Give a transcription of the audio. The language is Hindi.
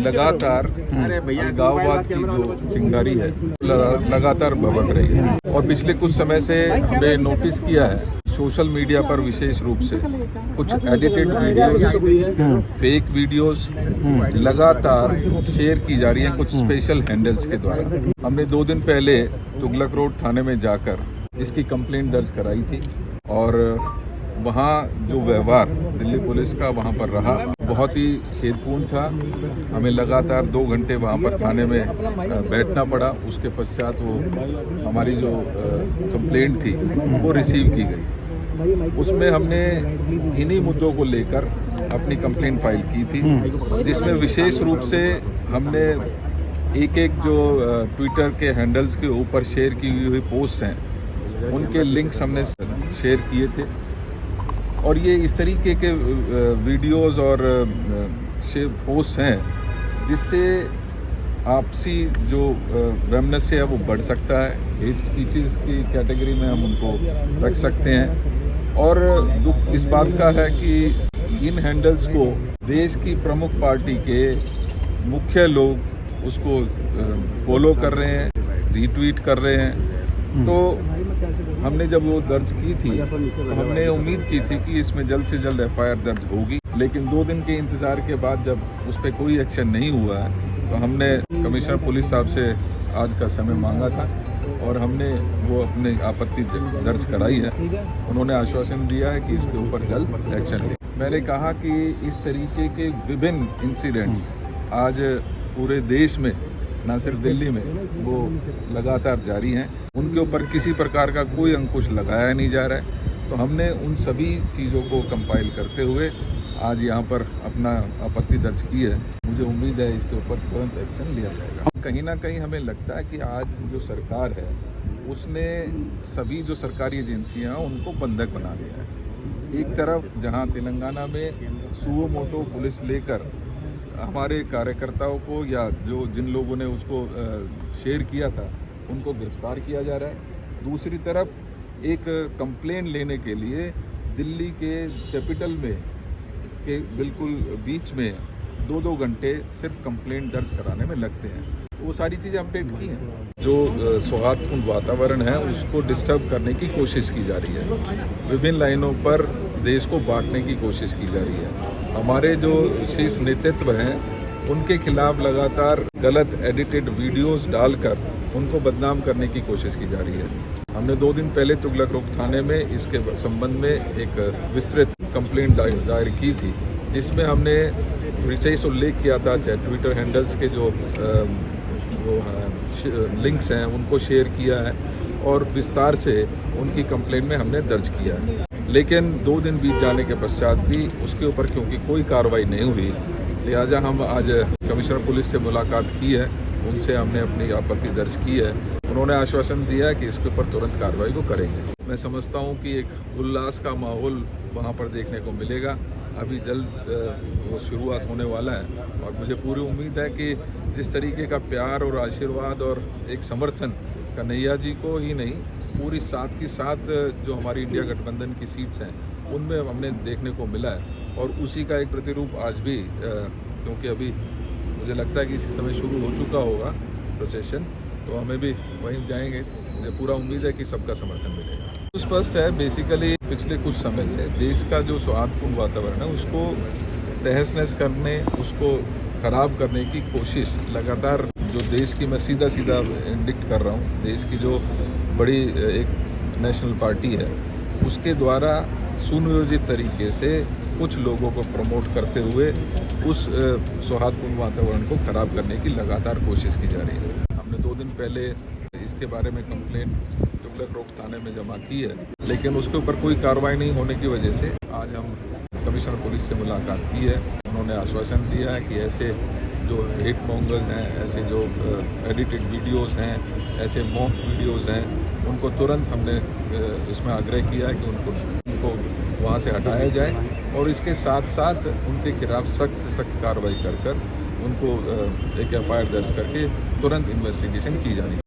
लगातार अलगाववाद की जो चिंगारी है लगातार भभक रही है और पिछले कुछ समय से हमें नोटिस किया है सोशल मीडिया पर विशेष रूप से कुछ एडिटेड वीडियोस, फेक वीडियोस लगातार शेयर की जा रही हैं कुछ स्पेशल हैंडल्स के द्वारा। हमने 2 दिन पहले तुगलक रोड थाने में जाकर इसकी कंप्लेंट दर्ज कराई थी और वहाँ जो व्यवहार दिल्ली पुलिस का वहाँ पर रहा बहुत ही खेदपूर्ण था। हमें लगातार 2 घंटे वहाँ पर थाने में बैठना पड़ा। उसके पश्चात वो हमारी जो कंप्लेंट थी वो रिसीव की गई। उसमें हमने इन्हीं मुद्दों को लेकर अपनी कंप्लेंट फाइल की थी, जिसमें विशेष रूप से हमने एक जो ट्विटर के हैंडल्स के ऊपर शेयर की हुई पोस्ट हैं उनके लिंक्स हमने शेयर किए थे और ये इस तरीके के वीडियोस और पोस्ट हैं जिससे आपसी जो वैमनस्य है वो बढ़ सकता है। हेट स्पीचेस की कैटेगरी में हम उनको रख सकते हैं और दुख इस बात का है कि इन हैंडल्स को देश की प्रमुख पार्टी के मुख्य लोग उसको फॉलो कर रहे हैं, रीट्वीट कर रहे हैं। तो हमने जब वो दर्ज की थी तो हमने उम्मीद की थी कि इसमें जल्द से जल्द एफआईआर दर्ज होगी, लेकिन 2 दिन के इंतज़ार के बाद जब उस पर कोई एक्शन नहीं हुआ है तो हमने कमिश्नर पुलिस साहब से आज का समय मांगा था और हमने वो अपनी आपत्ति दर्ज कराई है। उन्होंने आश्वासन दिया है कि इसके ऊपर जल्द एक्शन ले। मैंने कहा कि इस तरीके के विभिन्न इंसिडेंट्स आज पूरे देश में ना सिर्फ दिल्ली में वो लगातार जारी हैं, उनके ऊपर किसी प्रकार का कोई अंकुश लगाया नहीं जा रहा है। तो हमने उन सभी चीज़ों को कंपाइल करते हुए आज यहाँ पर अपना आपत्ति दर्ज की है। मुझे उम्मीद है इसके ऊपर तुरंत एक्शन लिया जाएगा। कहीं ना कहीं हमें लगता है कि आज जो सरकार है उसने सभी जो सरकारी एजेंसियाँ उनको बंधक बना दिया है। एक तरफ जहाँ तेलंगाना में सुओ मोटो पुलिस लेकर हमारे कार्यकर्ताओं को या जो जिन लोगों ने उसको शेयर किया था उनको गिरफ्तार किया जा रहा है, दूसरी तरफ एक कंप्लेन लेने के लिए दिल्ली के कैपिटल में के बिल्कुल बीच में 2-2 घंटे सिर्फ कंप्लेंट दर्ज कराने में लगते हैं। तो वो सारी चीज़ें अपडेट की हैं। जो सौहार्दपूर्ण वातावरण है उसको डिस्टर्ब करने की कोशिश की जा रही है, विभिन्न लाइनों पर देश को बांटने की कोशिश की जा रही है। हमारे जो शीर्ष नेतृत्व हैं उनके खिलाफ लगातार गलत एडिटेड वीडियोस डालकर उनको बदनाम करने की कोशिश की जा रही है। हमने 2 दिन पहले तुगलक रोड थाने में इसके संबंध में एक विस्तृत कंप्लेंट दायर की थी, जिसमें हमने विशेष उल्लेख किया था चाहे ट्विटर हैंडल्स के जो लिंक्स हैं उनको शेयर किया है और विस्तार से उनकी कंप्लेंट में हमने दर्ज किया है। लेकिन 2 दिन बीत जाने के पश्चात भी उसके ऊपर क्योंकि कोई कार्रवाई नहीं हुई, लिहाजा हम आज कमिश्नर पुलिस से मुलाकात की है, उनसे हमने अपनी आपत्ति दर्ज की है। उन्होंने आश्वासन दिया है कि इसके ऊपर तुरंत कार्रवाई को करेंगे। मैं समझता हूं कि एक उल्लास का माहौल वहां पर देखने को मिलेगा। अभी जल्द वो शुरुआत होने वाला है और मुझे पूरी उम्मीद है कि जिस तरीके का प्यार और आशीर्वाद और एक समर्थन कन्हैया जी को ही नहीं पूरी साथ की साथ जो हमारी इंडिया गठबंधन की सीट्स हैं उनमें हमने देखने को मिला है और उसी का एक प्रतिरूप आज भी क्योंकि अभी मुझे लगता है कि इसी समय शुरू हो चुका होगा प्रोसेशन, तो हमें भी वहीं जाएंगे। मुझे पूरा उम्मीद है कि सबका समर्थन मिलेगा। तो स्पष्ट है बेसिकली पिछले कुछ समय से देश का जो सौहार्दपूर्ण वातावरण है उसको तहस नहस करने, उसको ख़राब करने की कोशिश लगातार जो देश की, मैं सीधा इंडिक्ट कर रहा हूँ, देश की जो बड़ी एक नेशनल पार्टी है उसके द्वारा सुनियोजित तरीके से कुछ लोगों को प्रमोट करते हुए उस सौहार्दपूर्ण वातावरण को ख़राब करने की लगातार कोशिश की जा रही है। हमने 2 दिन पहले इसके बारे में कंप्लेंट तुगलक रोड थाने में जमा की है, लेकिन उसके ऊपर कोई कार्रवाई नहीं होने की वजह से आज हम कमिश्नर पुलिस से मुलाकात की है। उन्होंने आश्वासन दिया है कि ऐसे जो हेट मॉन्गर्स हैं, ऐसे जो एडिटेड वीडियोस हैं, ऐसे मॉक वीडियोस हैं, उनको तुरंत हमने इसमें आग्रह किया है कि उनको वहाँ से हटाया जाए और इसके साथ साथ उनके खिलाफ सख्त से सख्त कार्रवाई कर उनको एक एफआईआर दर्ज करके तुरंत इन्वेस्टिगेशन की जानी।